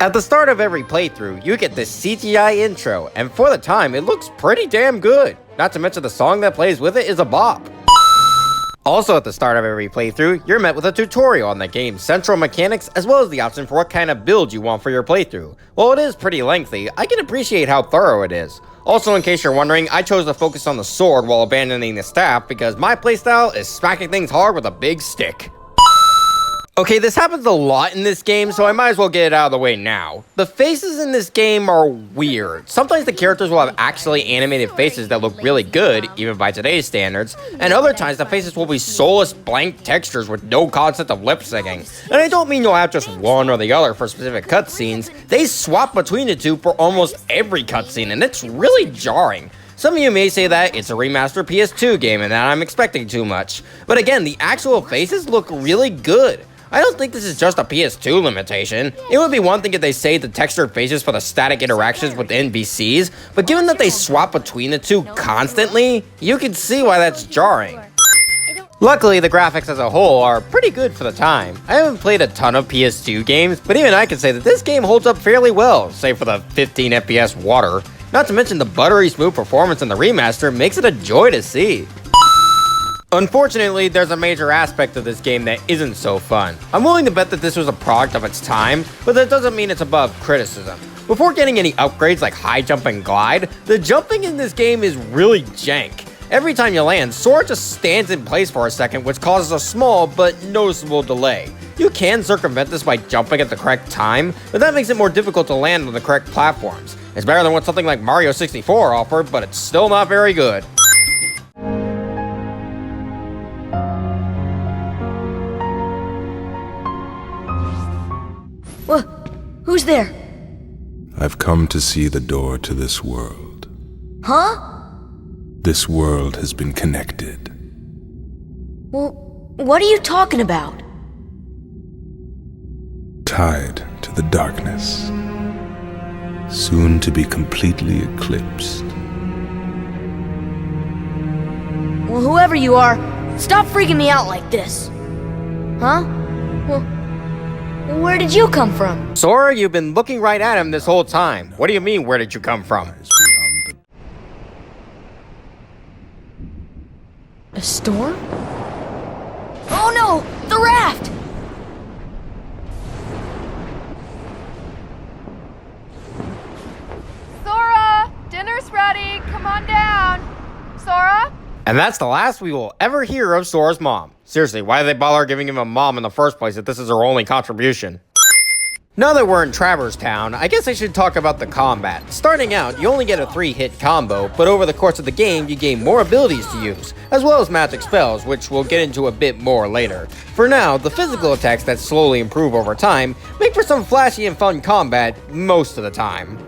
At the start of every playthrough, you get this CGI intro, and for the time, it looks pretty damn good. Not to mention the song that plays with it is a bop. Also at the start of every playthrough, you're met with a tutorial on the game's central mechanics as well as the option for what kind of build you want for your playthrough. While it is pretty lengthy, I can appreciate how thorough it is. Also, in case you're wondering, I chose to focus on the sword while abandoning the staff because my playstyle is smacking things hard with a big stick. Okay, this happens a lot in this game, so I might as well get it out of the way now. The faces in this game are weird. Sometimes the characters will have actually animated faces that look really good, even by today's standards, and other times the faces will be soulless blank textures with no concept of lip syncing. And I don't mean you'll have just one or the other for specific cutscenes, they swap between the two for almost every cutscene, and it's really jarring. Some of you may say that it's a remastered PS2 game and that I'm expecting too much, but again, the actual faces look really good. I don't think this is just a PS2 limitation. It would be one thing if they saved the textured faces for the static interactions with NPCs, but given that they swap between the two constantly, you can see why that's jarring. Luckily, the graphics as a whole are pretty good for the time. I haven't played a ton of PS2 games, but even I can say that this game holds up fairly well, save for the 15 FPS water. Not to mention the buttery smooth performance in the remaster makes it a joy to see. Unfortunately, there's a major aspect of this game that isn't so fun. I'm willing to bet that this was a product of its time, but that doesn't mean it's above criticism. Before getting any upgrades like high jump and glide, the jumping in this game is really jank. Every time you land, Sora just stands in place for a second, which causes a small but noticeable delay. You can circumvent this by jumping at the correct time, but that makes it more difficult to land on the correct platforms. It's better than what something like Mario 64 offered, but it's still not very good. Who's there? I've come to see the door to this world. Huh? This world has been connected. Well, what are you talking about? Tied to the darkness. Soon to be completely eclipsed. Well, whoever you are, stop freaking me out like this. Huh? Well, where did you come from? Sora, you've been looking right at him this whole time. What do you mean, where did you come from? A storm? Oh no! The raft! Sora! Dinner's ready! Come on down! Sora? And that's the last we will ever hear of Sora's mom. Seriously, why did they bother giving him a mom in the first place if this is her only contribution? Now that we're in Traverse Town, I guess I should talk about the combat. Starting out, you only get a 3-hit combo, but over the course of the game, you gain more abilities to use, as well as magic spells, which we'll get into a bit more later. For now, the physical attacks that slowly improve over time make for some flashy and fun combat most of the time.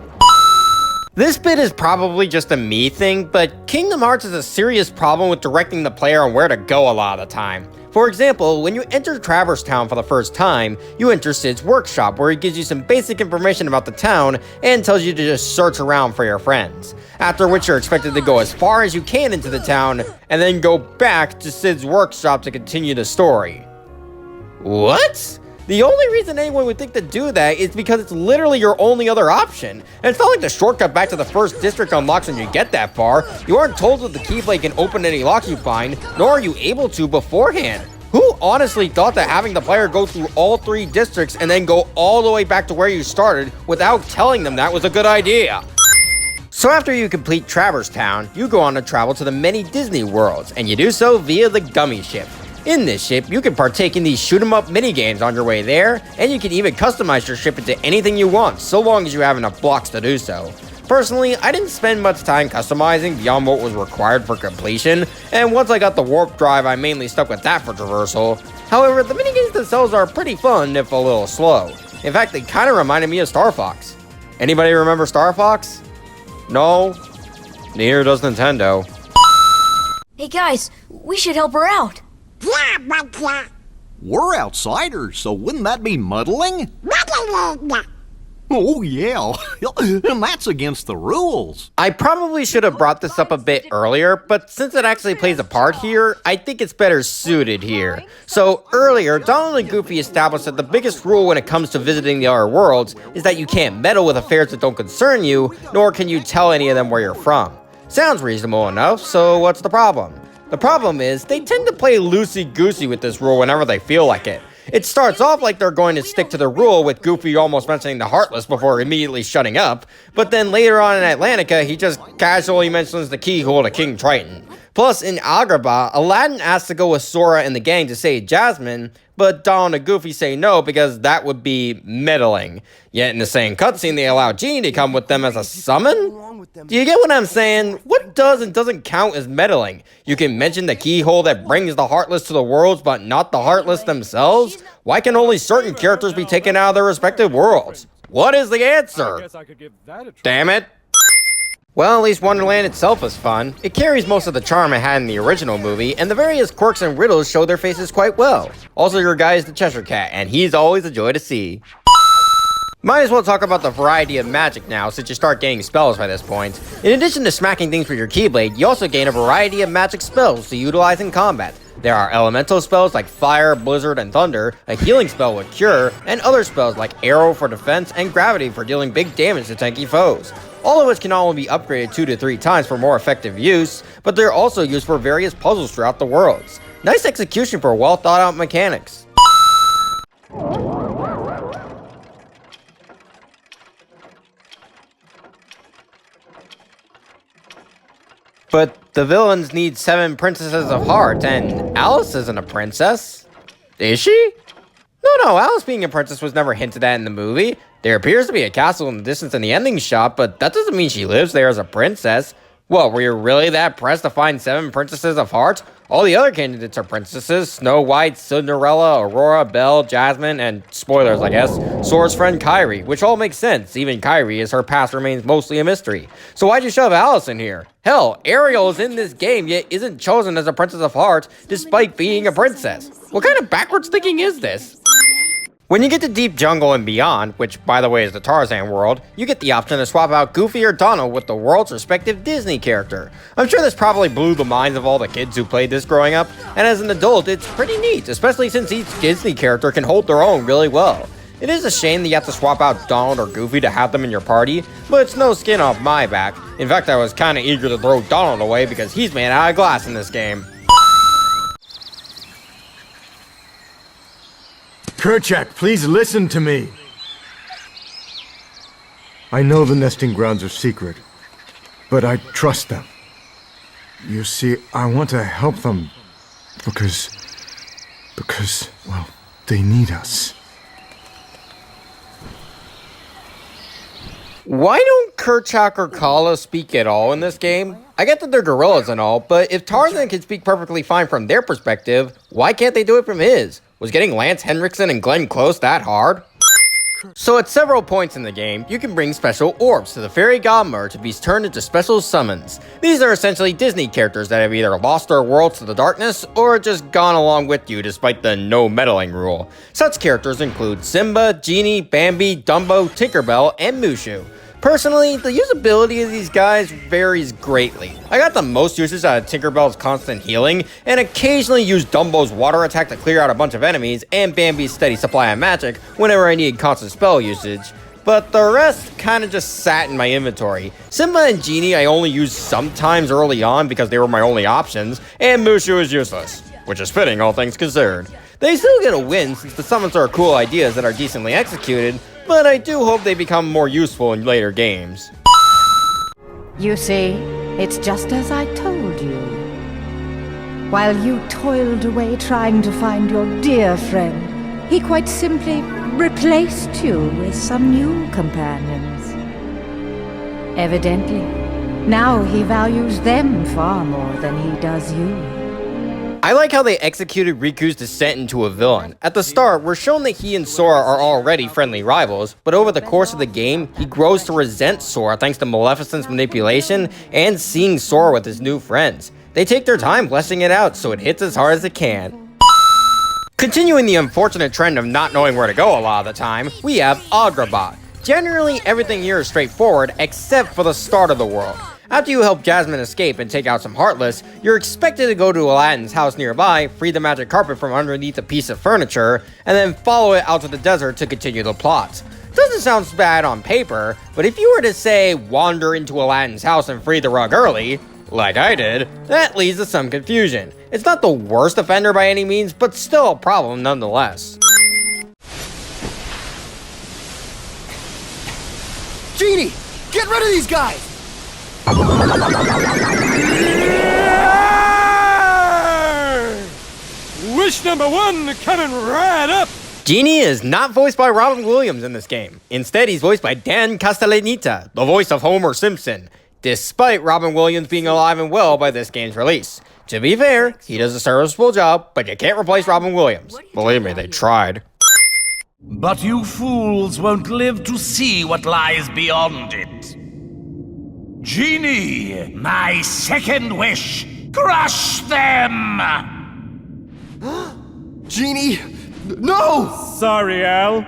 This bit is probably just a me thing, but Kingdom Hearts has a serious problem with directing the player on where to go a lot of the time. For example, when you enter Traverse Town for the first time, you enter Cid's workshop where he gives you some basic information about the town and tells you to just search around for your friends. After which you're expected to go as far as you can into the town and then go back to Cid's workshop to continue the story. What? The only reason anyone would think to do that is because it's literally your only other option. And it's not like the shortcut back to the first district unlocks when you get that far. You aren't told that the Keyblade can open any locks you find, nor are you able to beforehand. Who honestly thought that having the player go through all 3 districts and then go all the way back to where you started without telling them that was a good idea? So after you complete Traverse Town, you go on to travel to the many Disney worlds, and you do so via the Gummy Ship. In this ship, you can partake in these shoot-'em-up minigames on your way there, and you can even customize your ship into anything you want, so long as you have enough blocks to do so. Personally, I didn't spend much time customizing beyond what was required for completion, and once I got the warp drive, I mainly stuck with that for traversal. However, the minigames themselves are pretty fun, if a little slow. In fact, they kinda reminded me of Star Fox. Anybody remember Star Fox? No? Neither does Nintendo. Hey guys, we should help her out. We're outsiders, so wouldn't that be muddling? Oh, yeah. And that's against the rules. I probably should have brought this up a bit earlier, but since it actually plays a part here, I think it's better suited here. So earlier, Donald and Goofy established that the biggest rule when it comes to visiting the other worlds is that you can't meddle with affairs that don't concern you, nor can you tell any of them where you're from. Sounds reasonable enough, so what's the problem? The problem is, they tend to play loosey-goosey with this rule whenever they feel like it. It starts off like they're going to stick to the rule, with Goofy almost mentioning the Heartless before immediately shutting up, but then later on in Atlantica, he just casually mentions the keyhole to King Triton. Plus, in Agrabah, Aladdin asks to go with Sora and the gang to save Jasmine, but Donald and Goofy say no because that would be meddling. Yet in the same cutscene, they allow Genie to come with them as a summon? Do you get what I'm saying? What does and doesn't count as meddling? You can mention the keyhole that brings the Heartless to the worlds, but not the Heartless themselves? Why can only certain characters be taken out of their respective worlds? What is the answer? Damn it. Well, at least Wonderland itself is fun. It carries most of the charm it had in the original movie, and the various quirks and riddles show their faces quite well. Also, your guy is the Cheshire Cat, and he's always a joy to see. Might as well talk about the variety of magic now, since you start getting spells by this point. In addition to smacking things with your Keyblade, you also gain a variety of magic spells to utilize in combat. There are elemental spells like Fire, Blizzard, and Thunder, a healing spell with Cure, and other spells like Arrow for defense and Gravity for dealing big damage to tanky foes. All of which can only be upgraded 2 to 3 times for more effective use, but they're also used for various puzzles throughout the worlds. Nice execution for well thought out mechanics. But the villains need 7 princesses of heart, and Alice isn't a princess. Is she? No, Alice being a princess was never hinted at in the movie. There appears to be a castle in the distance in the ending shot, but that doesn't mean she lives there as a princess. What, were you really that pressed to find 7 princesses of heart? All the other candidates are princesses: Snow White, Cinderella, Aurora, Belle, Jasmine, and, spoilers I guess, Sora's friend Kairi, which all makes sense. Even Kairi, as her past remains mostly a mystery. So why'd you shove Alice in here? Hell, Ariel is in this game yet isn't chosen as a princess of heart despite being a princess. What kind of backwards thinking is this? When you get to Deep Jungle and beyond, which by the way is the Tarzan world, you get the option to swap out Goofy or Donald with the world's respective Disney character. I'm sure this probably blew the minds of all the kids who played this growing up, and as an adult it's pretty neat, especially since each Disney character can hold their own really well. It is a shame that you have to swap out Donald or Goofy to have them in your party, but it's no skin off my back. In fact, I was kinda eager to throw Donald away because he's made out of glass in this game. Kerchak, please listen to me. I know the nesting grounds are secret, but I trust them. You see, I want to help them because, well, they need us. Why don't Kerchak or Kala speak at all in this game? I get that they're gorillas and all, but if Tarzan can speak perfectly fine from their perspective, why can't they do it from his? Was getting Lance Henriksen and Glenn Close that hard? So at several points in the game, you can bring special orbs to the fairy godmother to be turned into special summons. These are essentially Disney characters that have either lost their worlds to the darkness or just gone along with you despite the no meddling rule. Such characters include Simba, Genie, Bambi, Dumbo, Tinkerbell, and Mushu. Personally, the usability of these guys varies greatly. I got the most usage out of Tinkerbell's constant healing, and occasionally use Dumbo's water attack to clear out a bunch of enemies, and Bambi's steady supply of magic whenever I needed constant spell usage. But the rest kinda just sat in my inventory. Simba and Genie I only used sometimes early on because they were my only options, and Mushu is useless, which is fitting all things considered. They still get a win since the summons are cool ideas that are decently executed, but I do hope they become more useful in later games. You see, it's just as I told you. While you toiled away trying to find your dear friend, he quite simply replaced you with some new companions. Evidently, now he values them far more than he does you. I like how they executed Riku's descent into a villain. At the start, we're shown that he and Sora are already friendly rivals, but over the course of the game, he grows to resent Sora thanks to Maleficent's manipulation and seeing Sora with his new friends. They take their time fleshing it out so it hits as hard as it can. Continuing the unfortunate trend of not knowing where to go a lot of the time, we have Agrabah. Generally, everything here is straightforward, except for the start of the world. After you help Jasmine escape and take out some Heartless, you're expected to go to Aladdin's house nearby, free the magic carpet from underneath a piece of furniture, and then follow it out to the desert to continue the plot. Doesn't sound bad on paper, but if you were to say, wander into Aladdin's house and free the rug early, like I did, that leads to some confusion. It's not the worst offender by any means, but still a problem nonetheless. Genie, get rid of these guys! Wish number one coming right up! Genie is not voiced by Robin Williams in this game. Instead, he's voiced by Dan Castellaneta, the voice of Homer Simpson, despite Robin Williams being alive and well by this game's release. To be fair, he does a serviceable job, but you can't replace Robin Williams. Believe me, they tried. But you fools won't live to see what lies beyond it. Genie, my second wish, crush them! Genie, no! Sorry, Al.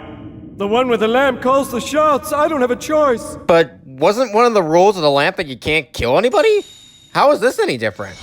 The one with the lamp calls the shots. I don't have a choice. But wasn't one of the rules of the lamp that you can't kill anybody? How is this any different?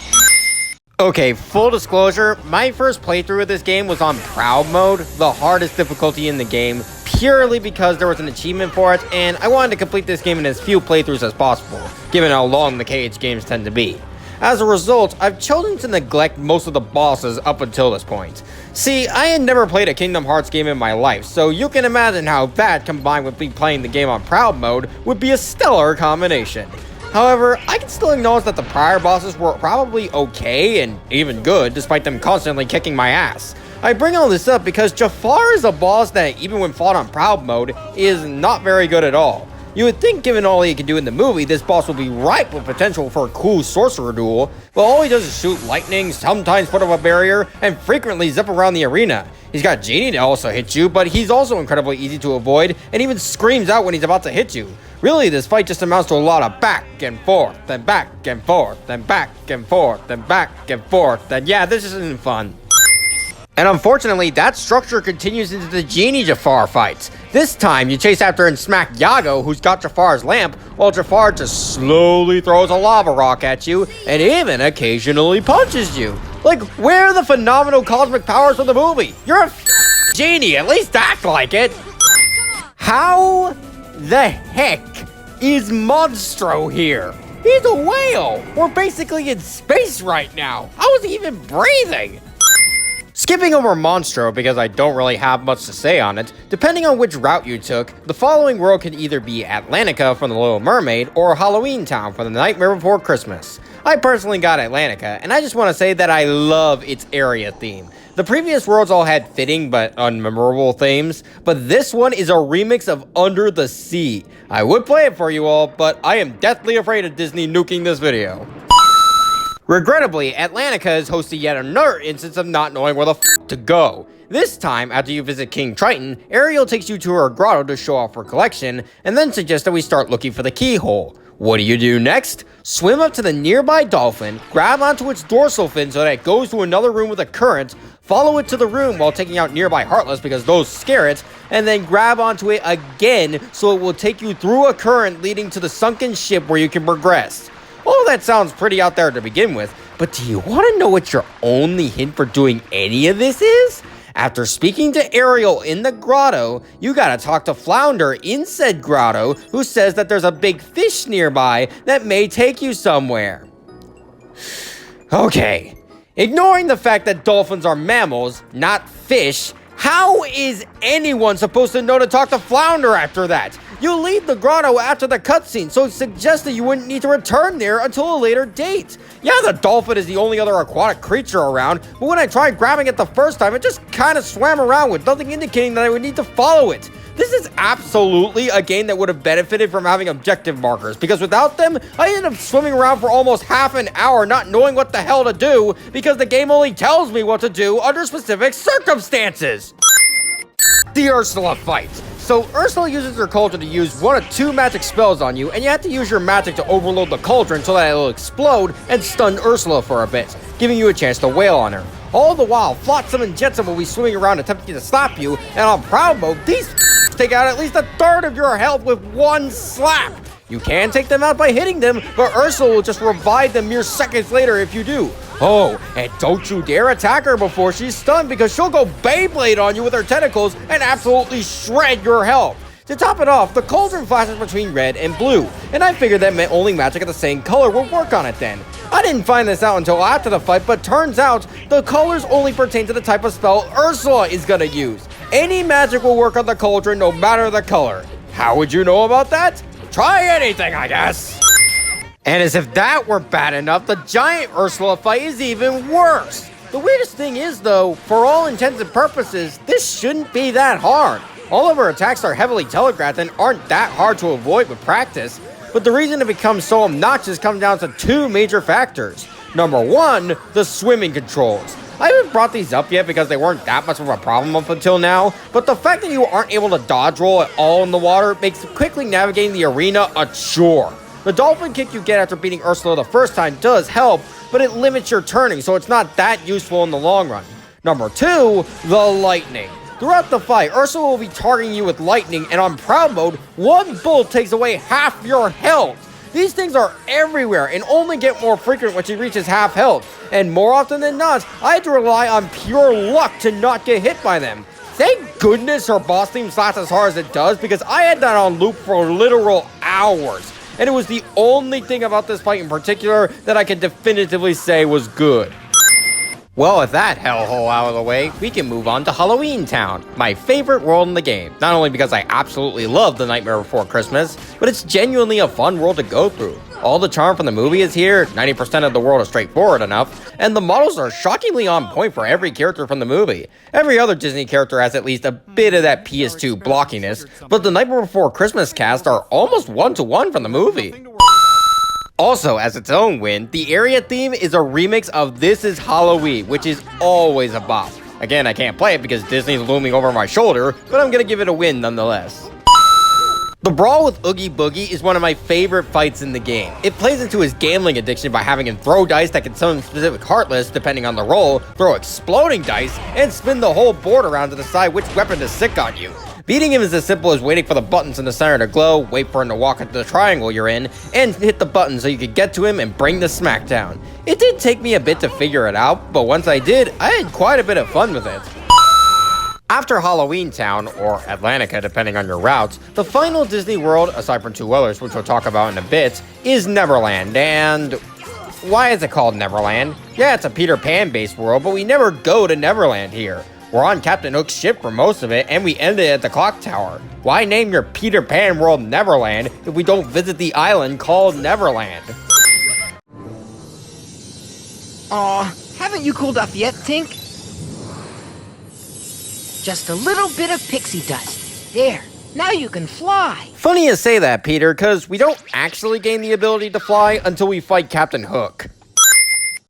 Okay, full disclosure, my first playthrough of this game was on Proud Mode, the hardest difficulty in the game, purely because there was an achievement for it, and I wanted to complete this game in as few playthroughs as possible, given how long the KH games tend to be. As a result, I've chosen to neglect most of the bosses up until this point. See, I had never played a Kingdom Hearts game in my life, so you can imagine how that, combined with me playing the game on Proud Mode, would be a stellar combination. However, I can still acknowledge that the prior bosses were probably okay and even good, despite them constantly kicking my ass. I bring all this up because Jafar is a boss that, even when fought on Proud Mode, is not very good at all. You would think, given all he can do in the movie, this boss would be ripe with potential for a cool sorcerer duel, but all he does is shoot lightning, sometimes put up a barrier, and frequently zip around the arena. He's got Genie to also hit you, but he's also incredibly easy to avoid, and even screams out when he's about to hit you. Really, this fight just amounts to a lot of back and forth, and back and forth, and back and forth, and back and forth, and yeah, this isn't fun. And unfortunately, that structure continues into the Genie Jafar fights. This time, you chase after and smack Yago, who's got Jafar's lamp, while Jafar just slowly throws a lava rock at you, and even occasionally punches you. Like, where are the phenomenal cosmic powers from the movie? You're a genie, at least act like it. How the heck is Monstro here? He's a whale. We're basically in space right now. How is he even breathing? Skipping over Monstro because I don't really have much to say on it, depending on which route you took, the following world could either be Atlantica from The Little Mermaid or Halloween Town from The Nightmare Before Christmas. I personally got Atlantica, and I just want to say that I love its area theme. The previous worlds all had fitting but unmemorable themes, but this one is a remix of Under the Sea. I would play it for you all, but I am deathly afraid of Disney nuking this video. Regrettably, Atlantica has hosted yet another instance of not knowing where the f to go. This time, after you visit King Triton, Ariel takes you to her grotto to show off her collection, and then suggests that we start looking for the keyhole. What do you do next? Swim up to the nearby dolphin, grab onto its dorsal fin so that it goes to another room with a current, follow it to the room while taking out nearby Heartless because those scare it, and then grab onto it again so it will take you through a current leading to the sunken ship where you can progress. All that sounds pretty out there to begin with, but do you want to know what your only hint for doing any of this is? After speaking to Ariel in the grotto, you gotta talk to Flounder in said grotto, who says that there's a big fish nearby that may take you somewhere. Okay, ignoring the fact that dolphins are mammals, not fish, how is anyone supposed to know to talk to Flounder after that? You leave the grotto after the cutscene, so it suggests that you wouldn't need to return there until a later date. Yeah, the dolphin is the only other aquatic creature around, but when I tried grabbing it the first time, it just kind of swam around with nothing indicating that I would need to follow it. This is absolutely a game that would have benefited from having objective markers, because without them, I ended up swimming around for almost half an hour not knowing what the hell to do, because the game only tells me what to do under specific circumstances. The Ursula fight. So Ursula uses her cauldron to use one of two magic spells on you, and you have to use your magic to overload the cauldron so that it'll explode and stun Ursula for a bit, giving you a chance to wail on her. All the while, Flotsam and Jetsam will be swimming around attempting to stop you, and on Proud Mode, these take out at least a third of your health with one slap. You can take them out by hitting them, but Ursula will just revive them mere seconds later if you do. Oh, and don't you dare attack her before she's stunned, because she'll go Beyblade on you with her tentacles and absolutely shred your health. To top it off, the cauldron flashes between red and blue, and I figured that meant only magic of the same color would work on it then. I didn't find this out until after the fight, but turns out the colors only pertain to the type of spell Ursula is gonna use. Any magic will work on the cauldron no matter the color. How would you know about that? Try anything, I guess. And as if that were bad enough, the giant Ursula fight is even worse. The weirdest thing is, though, for all intents and purposes, this shouldn't be that hard. All of her attacks are heavily telegraphed and aren't that hard to avoid with practice. But the reason it becomes so obnoxious comes down to two major factors. Number one, the swimming controls. I haven't brought these up yet because they weren't that much of a problem up until now, but the fact that you aren't able to dodge roll at all in the water makes quickly navigating the arena a chore. The dolphin kick you get after beating Ursula the first time does help, but it limits your turning, so it's not that useful in the long run. Number two, the lightning. Throughout the fight, Ursula will be targeting you with lightning, and on Proud Mode, one bullet takes away half your health. These things are everywhere and only get more frequent when she reaches half health, and more often than not, I had to rely on pure luck to not get hit by them. Thank goodness her boss theme slaps as hard as it does, because I had that on loop for literal hours, and it was the only thing about this fight in particular that I can definitively say was good. Well, with that hellhole out of the way, we can move on to Halloween Town, my favorite world in the game. Not only because I absolutely love The Nightmare Before Christmas, but it's genuinely a fun world to go through. All the charm from the movie is here, 90% of the world is straightforward enough, and the models are shockingly on point for every character from the movie. Every other Disney character has at least a bit of that PS2 blockiness, but the Nightmare Before Christmas cast are almost one-to-one from the movie. Also, as its own win, the area theme is a remix of This Is Halloween, which is always a bop. Again, I can't play it because Disney's looming over my shoulder, but I'm gonna give it a win nonetheless. The brawl with Oogie Boogie is one of my favorite fights in the game. It plays into his gambling addiction by having him throw dice that can summon specific heartless depending on the roll, throw exploding dice, and spin the whole board around to decide which weapon to sick on you. Beating him is as simple as waiting for the buttons in the center to glow, wait for him to walk into the triangle you're in, and hit the button so you can get to him and bring the smackdown. It did take me a bit to figure it out, but once I did, I had quite a bit of fun with it. After Halloween Town, or Atlantica depending on your routes, the final Disney World, aside from two others which we'll talk about in a bit, is Neverland, and why is it called Neverland? Yeah, it's a Peter Pan based world, but we never go to Neverland here. We're on Captain Hook's ship for most of it, and we ended at the clock tower. Why name your Peter Pan world Neverland if we don't visit the island called Neverland? Aw, haven't you cooled off yet, Tink? Just a little bit of pixie dust. There, now you can fly. Funny you say that, Peter, because we don't actually gain the ability to fly until we fight Captain Hook.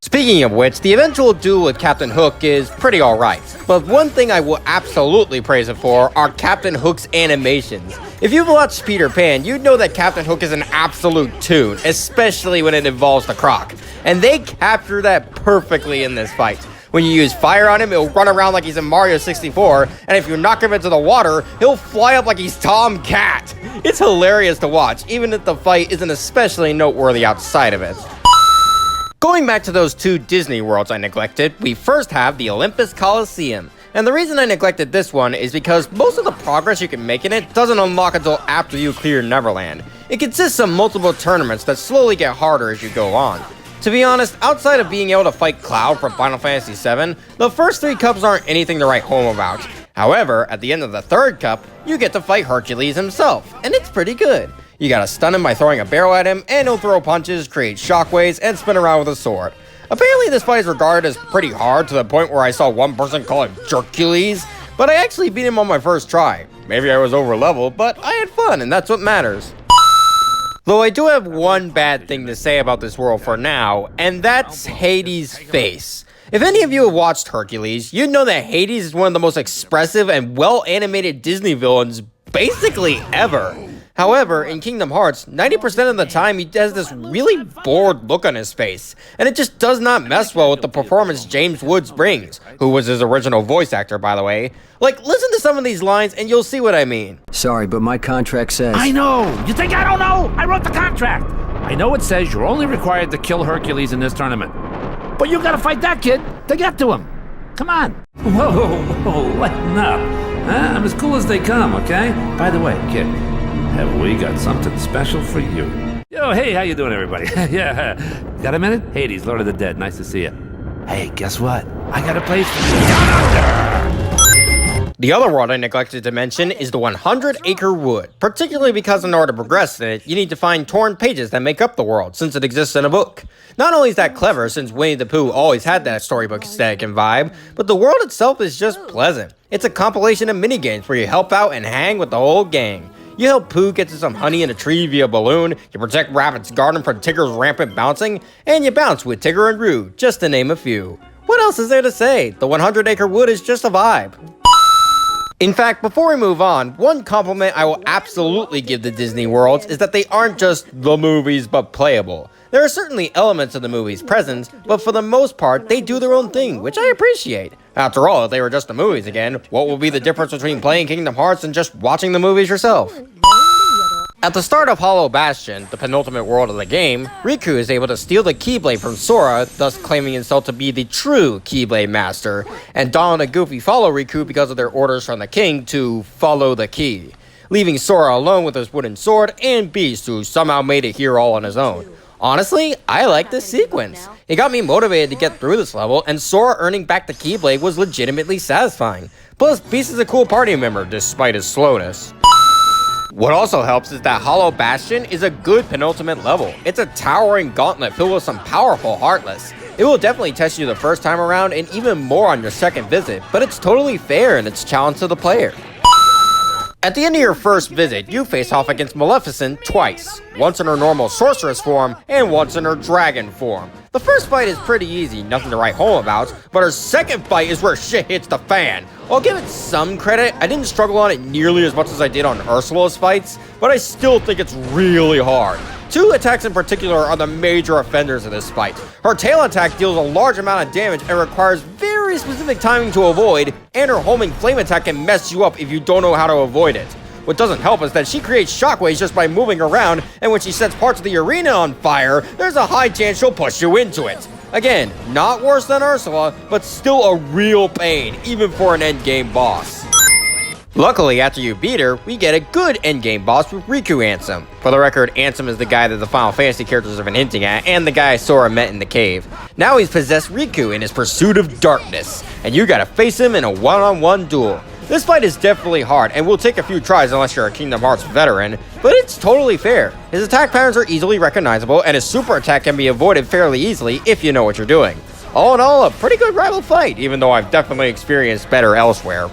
Speaking of which, the eventual duel with Captain Hook is pretty alright, but one thing I will absolutely praise it for are Captain Hook's animations. If you've watched Peter Pan, you'd know that Captain Hook is an absolute toon, especially when it involves the croc, and they capture that perfectly in this fight. When you use fire on him, he'll run around like he's in Mario 64, and if you knock him into the water, he'll fly up like he's Tom Cat. It's hilarious to watch, even if the fight isn't especially noteworthy outside of it. Going back to those two Disney worlds I neglected, we first have the Olympus Coliseum. And the reason I neglected this one is because most of the progress you can make in it doesn't unlock until after you clear Neverland. It consists of multiple tournaments that slowly get harder as you go on. To be honest, outside of being able to fight Cloud from Final Fantasy VII, the first three cups aren't anything to write home about. However, at the end of the third cup, you get to fight Hercules himself, and it's pretty good. You gotta stun him by throwing a barrel at him, and he'll throw punches, create shockwaves, and spin around with a sword. Apparently this fight is regarded as pretty hard to the point where I saw one person call it Jercules, but I actually beat him on my first try. Maybe I was over leveled, but I had fun, and that's what matters. Though I do have one bad thing to say about this world for now, and that's Hades' face. If any of you have watched Hercules, you'd know that Hades is one of the most expressive and well-animated Disney villains basically ever. However, in Kingdom Hearts, 90% of the time he has this really bored look on his face, and it just does not mess well with the performance James Woods brings, who was his original voice actor, by the way. Like, listen to some of these lines and you'll see what I mean. Sorry, but my contract says... I know! You think I don't know? I wrote the contract! I know it says you're only required to kill Hercules in this tournament. But you gotta fight that kid to get to him. Come on. Whoa, lighten up. Huh? I'm as cool as they come, okay? By the way, kid, have we got something special for you? Yo, hey, how you doing, everybody? Yeah, got a minute? Hades, Lord of the Dead, nice to see you. Hey, guess what? I got a place for you down under! The other world I neglected to mention is the 100-acre wood, particularly because in order to progress in it, you need to find torn pages that make up the world, since it exists in a book. Not only is that clever, since Winnie the Pooh always had that storybook aesthetic and vibe, but the world itself is just pleasant. It's a compilation of minigames where you help out and hang with the whole gang. You help Pooh get to some honey in a tree via balloon, you protect Rabbit's garden from Tigger's rampant bouncing, and you bounce with Tigger and Roo, just to name a few. What else is there to say? The 100-acre wood is just a vibe. In fact, before we move on, one compliment I will absolutely give to Disney Worlds is that they aren't just the movies but playable. There are certainly elements of the movie's presence, but for the most part, they do their own thing, which I appreciate. After all, if they were just the movies again, what would be the difference between playing Kingdom Hearts and just watching the movies yourself? At the start of Hollow Bastion, the penultimate world of the game, Riku is able to steal the Keyblade from Sora, thus claiming himself to be the true Keyblade Master, and Donald and Goofy follow Riku because of their orders from the king to follow the key, leaving Sora alone with his wooden sword and Beast, who somehow made it here all on his own. Honestly, I like this sequence. It got me motivated to get through this level, and Sora earning back the Keyblade was legitimately satisfying. Plus, Beast is a cool party member, despite his slowness. What also helps is that Hollow Bastion is a good penultimate level. It's a towering gauntlet filled with some powerful Heartless. It will definitely test you the first time around and even more on your second visit, but it's totally fair in its challenge to the player. At the end of your first visit, you face off against Maleficent twice, once in her normal sorceress form and once in her dragon form. The first fight is pretty easy, nothing to write home about, but her second fight is where shit hits the fan. I'll give it some credit, I didn't struggle on it nearly as much as I did on Ursula's fights, but I still think it's really hard. Two attacks in particular are the major offenders of this fight. Her tail attack deals a large amount of damage and requires very specific timing to avoid, and her homing flame attack can mess you up if you don't know how to avoid it. What doesn't help is that she creates shockwaves just by moving around, and when she sets parts of the arena on fire, there's a high chance she'll push you into it. Again, not worse than Ursula, but still a real pain, even for an endgame boss. Luckily, after you beat her, we get a good endgame boss with Riku Ansem. For the record, Ansem is the guy that the Final Fantasy characters have been hinting at, and the guy Sora met in the cave. Now he's possessed Riku in his pursuit of darkness, and you gotta face him in a one-on-one duel. This fight is definitely hard, and will take a few tries unless you're a Kingdom Hearts veteran, but it's totally fair. His attack patterns are easily recognizable, and his super attack can be avoided fairly easily if you know what you're doing. All in all, a pretty good rival fight, even though I've definitely experienced better elsewhere.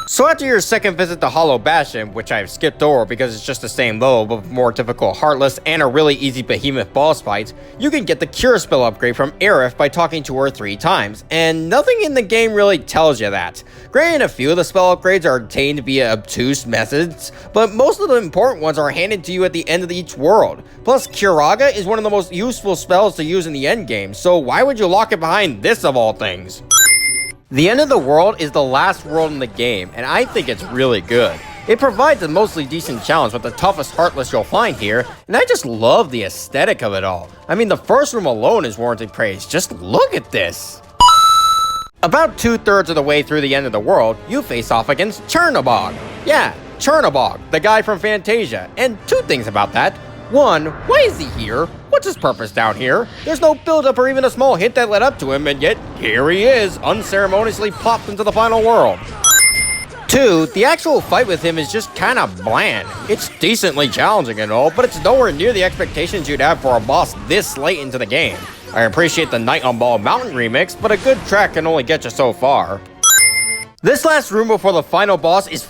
So after your second visit to Hollow Bastion, which I've skipped over because it's just the same level but with more difficult Heartless and a really easy behemoth boss fight, you can get the Cure spell upgrade from Aerith by talking to her 3 times, and nothing in the game really tells you that. Granted, a few of the spell upgrades are obtained via obtuse methods, but most of the important ones are handed to you at the end of each world. Plus, Curaga is one of the most useful spells to use in the endgame, so why would you lock it behind this of all things? The end of the world is the last world in the game, and I think it's really good. It provides a mostly decent challenge with the toughest Heartless you'll find here, and I just love the aesthetic of it all. I mean, the first room alone is warranted praise. Just look at this! About 2/3 of the way through the end of the world, you face off against Chernobog. Yeah, Chernobog, the guy from Fantasia. And 2 things about that. 1, why is he here? What's his purpose down here? There's no build-up or even a small hint that led up to him, and yet here he is, unceremoniously plopped into the final world. 2, the actual fight with him is just kinda bland. It's decently challenging and all, but it's nowhere near the expectations you'd have for a boss this late into the game. I appreciate the Night on Bald Mountain remix, but a good track can only get you so far. This last room before the final boss is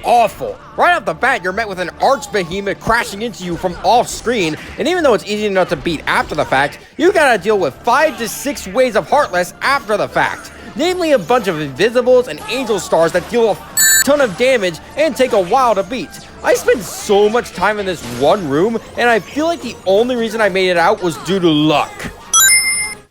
awful. Right off the bat, you're met with an arch behemoth crashing into you from off screen, and even though it's easy enough to beat after the fact, you gotta deal with 5 to 6 waves of Heartless after the fact. Namely a bunch of Invisibles and Angel Stars that deal a ton of damage and take a while to beat. I spent so much time in this one room, and I feel like the only reason I made it out was due to luck.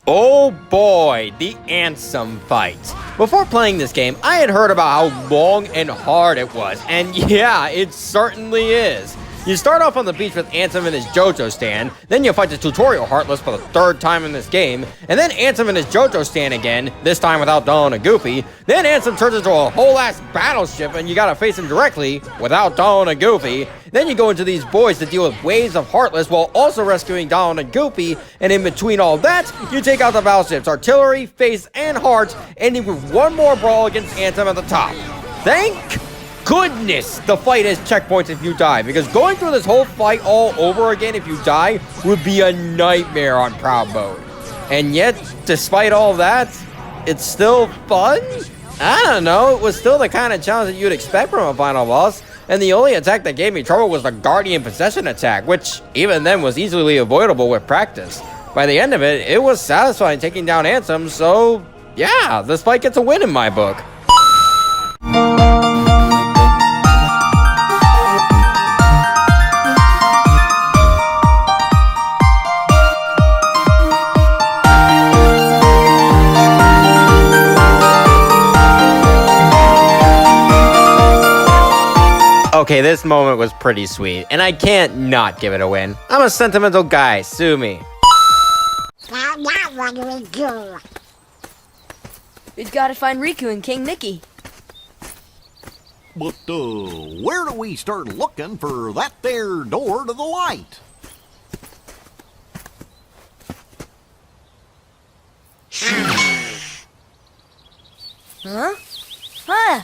Oh boy, the Ansem fight. Before playing this game, I had heard about how long and hard it was, and yeah, it certainly is. You start off on the beach with Ansem in his JoJo stand, then you fight the tutorial Heartless for the third time in this game, and then Ansem in his JoJo stand again, this time without Donald and Goofy. Then Ansem turns into a whole ass battleship and you gotta face him directly without Donald and Goofy. Then you go into these boys to deal with waves of Heartless while also rescuing Donald and Goofy, and in between all that, you take out the battleship's artillery, face, and heart, ending with one more brawl against Ansem at the top. Thank goodness the fight has checkpoints if you die, because going through this whole fight all over again if you die would be a nightmare on proud mode. And yet, despite all that, it's still fun? I don't know, it was still the kind of challenge that you'd expect from a final boss, and the only attack that gave me trouble was the Guardian Possession attack, which even then was easily avoidable with practice. By the end of it, it was satisfying taking down Ansem, so yeah, this fight gets a win in my book. Okay, this moment was pretty sweet, and I can't not give it a win. I'm a sentimental guy, sue me. We've got to find Riku and King Mickey. But, where do we start looking for that there door to the light? Huh? Huh?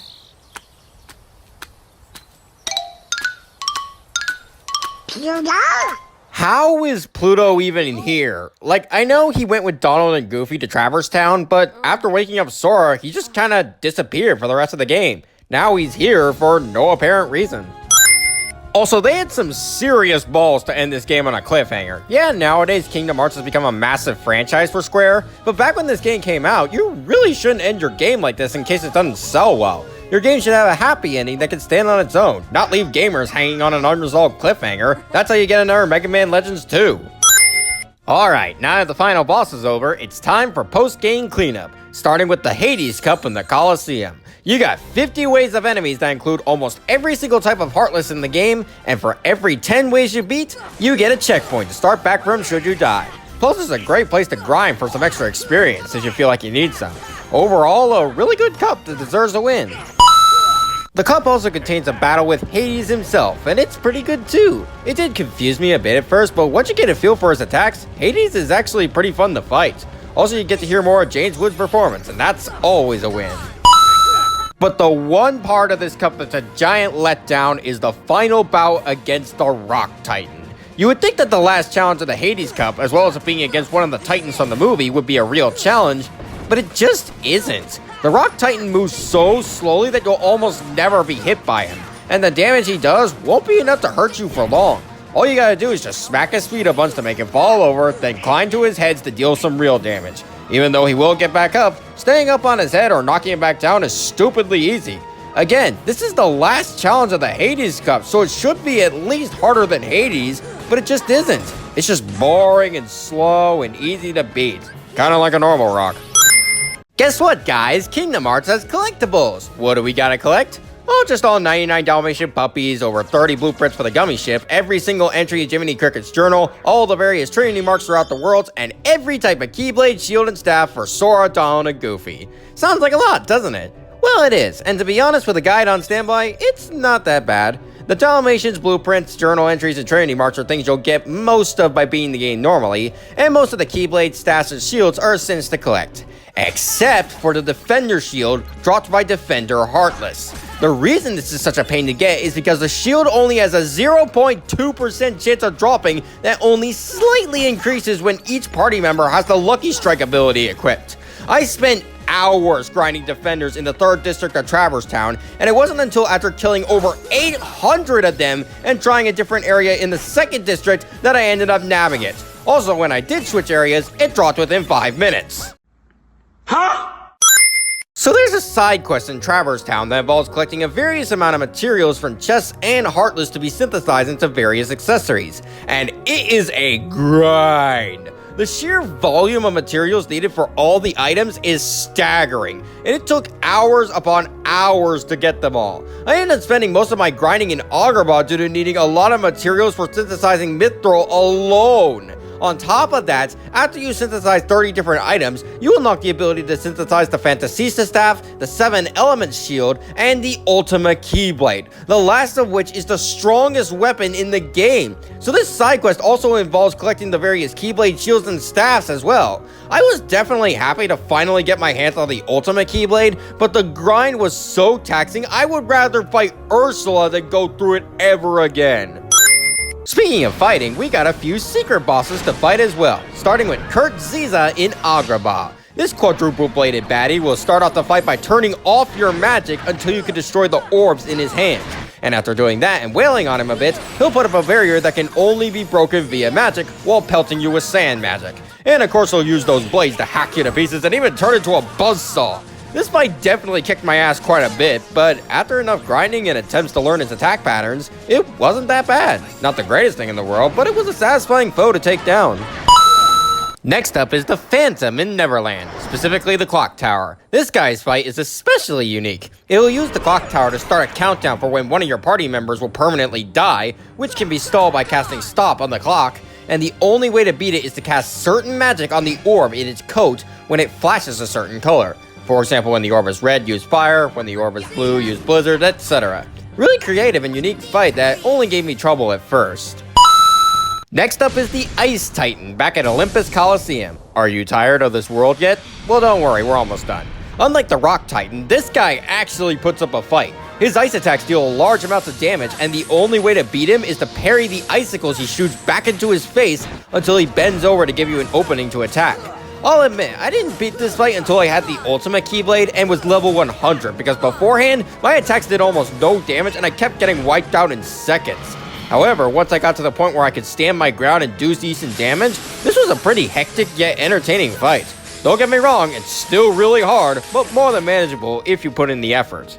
How is Pluto even here? Like, I know he went with Donald and Goofy to Traverse Town, but after waking up Sora, he just kinda disappeared for the rest of the game. Now he's here for no apparent reason. Also, they had some serious balls to end this game on a cliffhanger. Yeah, nowadays Kingdom Hearts has become a massive franchise for Square, but back when this game came out, you really shouldn't end your game like this in case it doesn't sell well. Your game should have a happy ending that can stand on its own, not leave gamers hanging on an unresolved cliffhanger. That's how you get another Mega Man Legends 2. Alright, now that the final boss is over, it's time for post-game cleanup, starting with the Hades Cup in the Coliseum. You got 50 waves of enemies that include almost every single type of Heartless in the game, and for every 10 waves you beat, you get a checkpoint to start back from should you die. Plus, it's a great place to grind for some extra experience if you feel like you need some. Overall, a really good cup that deserves a win. The cup also contains a battle with Hades himself, and it's pretty good too. It did confuse me a bit at first, but once you get a feel for his attacks, Hades is actually pretty fun to fight. Also, you get to hear more of James Wood's performance, and that's always a win. But the one part of this cup that's a giant letdown is the final bout against the Rock Titan. You would think that the last challenge of the Hades Cup, as well as it being against one of the Titans from the movie, would be a real challenge, but it just isn't. The Rock Titan moves so slowly that you'll almost never be hit by him, and the damage he does won't be enough to hurt you for long. All you gotta do is just smack his feet a bunch to make him fall over, then climb to his heads to deal some real damage. Even though he will get back up, staying up on his head or knocking him back down is stupidly easy. Again, this is the last challenge of the Hades Cup, so it should be at least harder than Hades, but it just isn't. It's just boring and slow and easy to beat. Kinda like a normal rock. Guess what, guys? Kingdom Hearts has collectibles. What do we gotta collect? Well, just all 99 Dalmatian puppies, over 30 blueprints for the gummy ship, every single entry in Jiminy Cricket's journal, all the various Trinity marks throughout the worlds, and every type of Keyblade, shield, and staff for Sora, Donald, and Goofy. Sounds like a lot, doesn't it? Well, it is, and to be honest, with a guide on standby, it's not that bad. The Dalmatians, blueprints, journal entries, and Trinity marks are things you'll get most of by beating the game normally, and most of the Keyblade, staffs, and shields are sins to collect. Except for the Defender shield dropped by Defender Heartless. The reason this is such a pain to get is because the shield only has a 0.2% chance of dropping that only slightly increases when each party member has the Lucky Strike ability equipped. I spent hours grinding Defenders in the 3rd District of Traverse Town, and it wasn't until after killing over 800 of them and trying a different area in the 2nd District that I ended up nabbing it. Also, when I did switch areas, it dropped within 5 minutes. Huh? So there's a side quest in Traverse Town that involves collecting a various amount of materials from chests and Heartless to be synthesized into various accessories, and it is a grind. The sheer volume of materials needed for all the items is staggering, and it took hours upon hours to get them all. I ended up spending most of my grinding in Agrabah due to needing a lot of materials for synthesizing Mithril alone. On top of that, after you synthesize 30 different items, you unlock the ability to synthesize the Fantasista Staff, the 7 Elements Shield, and the Ultima Keyblade, the last of which is the strongest weapon in the game. So this side quest also involves collecting the various Keyblade shields and staffs as well. I was definitely happy to finally get my hands on the Ultima Keyblade, but the grind was so taxing I would rather fight Ursula than go through it ever again. Speaking of fighting, we got a few secret bosses to fight as well, starting with Kurt Ziza in Agrabah. This quadruple-bladed baddie will start off the fight by turning off your magic until you can destroy the orbs in his hands. And after doing that and wailing on him a bit, he'll put up a barrier that can only be broken via magic while pelting you with sand magic. And of course he'll use those blades to hack you to pieces and even turn into a buzzsaw. This fight definitely kicked my ass quite a bit, but after enough grinding and attempts to learn his attack patterns, it wasn't that bad. Not the greatest thing in the world, but it was a satisfying foe to take down. Next up is the Phantom in Neverland, specifically the Clock Tower. This guy's fight is especially unique. It will use the Clock Tower to start a countdown for when one of your party members will permanently die, which can be stalled by casting Stop on the clock, and the only way to beat it is to cast certain magic on the orb in its coat when it flashes a certain color. For example, when the orb is red, use fire, when the orb is blue, use blizzard, etc. Really creative and unique fight that only gave me trouble at first. Next up is the Ice Titan back at Olympus Coliseum. Are you tired of this world yet? Well, don't worry, we're almost done. Unlike the Rock Titan, this guy actually puts up a fight. His ice attacks deal large amounts of damage, and the only way to beat him is to parry the icicles he shoots back into his face until he bends over to give you an opening to attack. I'll admit, I didn't beat this fight until I had the Ultima Keyblade and was level 100, because beforehand, my attacks did almost no damage and I kept getting wiped out in seconds. However, once I got to the point where I could stand my ground and do decent damage, this was a pretty hectic yet entertaining fight. Don't get me wrong, it's still really hard, but more than manageable if you put in the effort.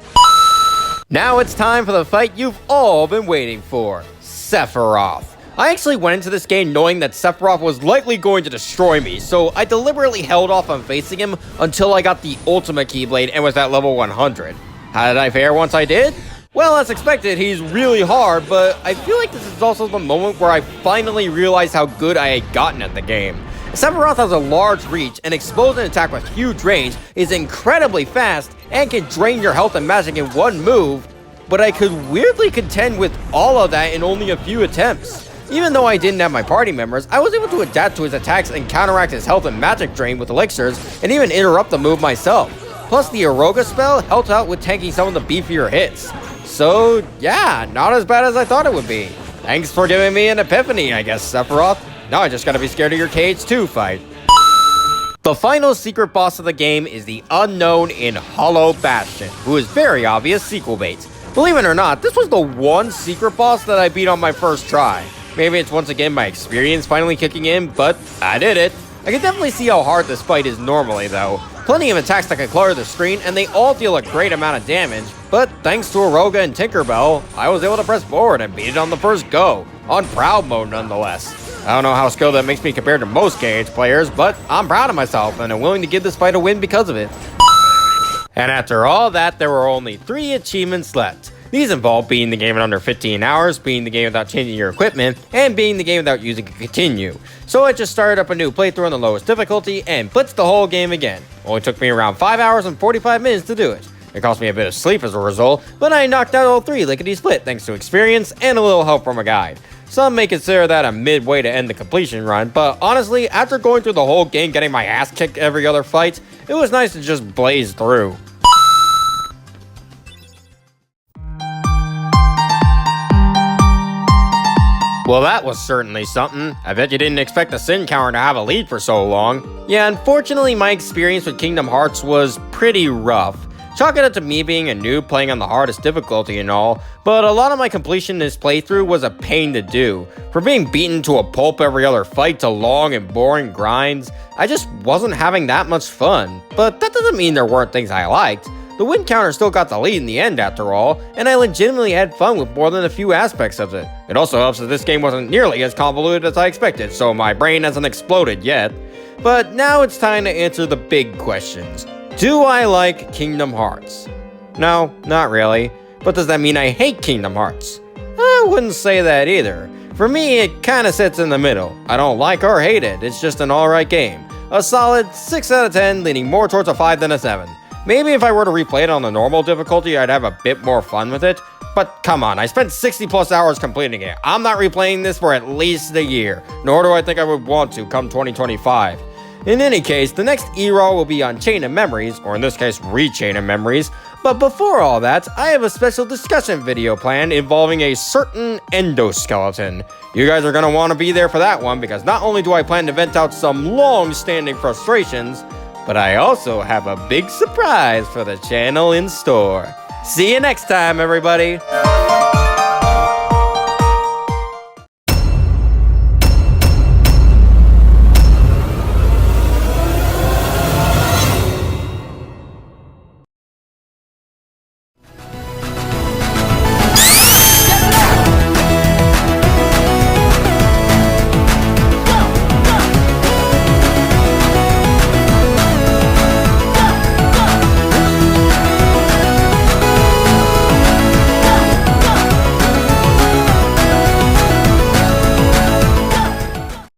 Now it's time for the fight you've all been waiting for, Sephiroth. I actually went into this game knowing that Sephiroth was likely going to destroy me, so I deliberately held off on facing him until I got the Ultima Keyblade and was at level 100. How did I fare once I did? Well, as expected, he's really hard, but I feel like this is also the moment where I finally realized how good I had gotten at the game. Sephiroth has a large reach, and explodes an attack with huge range, is incredibly fast, and can drain your health and magic in one move, but I could weirdly contend with all of that in only a few attempts. Even though I didn't have my party members, I was able to adapt to his attacks and counteract his health and magic drain with elixirs, and even interrupt the move myself. Plus, the Aroga spell helped out with tanking some of the beefier hits. So, yeah, not as bad as I thought it would be. Thanks for giving me an epiphany, I guess, Sephiroth. Now I just gotta be scared of your KH2 fight. The final secret boss of the game is the unknown in Hollow Bastion, who is very obvious sequel bait. Believe it or not, this was the one secret boss that I beat on my first try. Maybe it's once again my experience finally kicking in, but I did it. I can definitely see how hard this fight is normally though. Plenty of attacks that can clutter the screen, and they all deal a great amount of damage, but thanks to Aroga and Tinkerbell, I was able to press forward and beat it on the first go, on Proud mode nonetheless. I don't know how skilled that makes me compared to most KH players, but I'm proud of myself and I'm willing to give this fight a win because of it. And after all that, there were only 3 achievements left. These involve beating the game in under 15 hours, beating the game without changing your equipment, and beating the game without using a continue. So I just started up a new playthrough on the lowest difficulty and blitzed the whole game again. Only took me around 5 hours and 45 minutes to do it. It cost me a bit of sleep as a result, but I knocked out all 3 lickety-split thanks to experience and a little help from a guide. Some may consider that a midway to end the completion run, but honestly, after going through the whole game getting my ass kicked every other fight, it was nice to just blaze through. Well, that was certainly something. I bet you didn't expect the Sin Counter to have a lead for so long. Yeah, unfortunately, my experience with Kingdom Hearts was pretty rough. Chalk it up to me being a noob playing on the hardest difficulty and all, but a lot of my completion in this playthrough was a pain to do. From being beaten to a pulp every other fight to long and boring grinds, I just wasn't having that much fun. But that doesn't mean there weren't things I liked. The win counter still got the lead in the end after all, and I legitimately had fun with more than a few aspects of it. It also helps that this game wasn't nearly as convoluted as I expected, so my brain hasn't exploded yet. But now it's time to answer the big questions. Do I like Kingdom Hearts? No, not really. But does that mean I hate Kingdom Hearts? I wouldn't say that either. For me, it kinda sits in the middle. I don't like or hate it, it's just an alright game. A solid 6 out of 10, leaning more towards a 5 than a 7. Maybe if I were to replay it on the normal difficulty, I'd have a bit more fun with it. But come on, I spent 60 plus hours completing it. I'm not replaying this for at least a year, nor do I think I would want to come 2025. In any case, the next era will be on Chain of Memories, or in this case, Rechain of Memories. But before all that, I have a special discussion video planned involving a certain endoskeleton. You guys are going to want to be there for that one, because not only do I plan to vent out some long-standing frustrations, but I also have a big surprise for the channel in store. See you next time, everybody!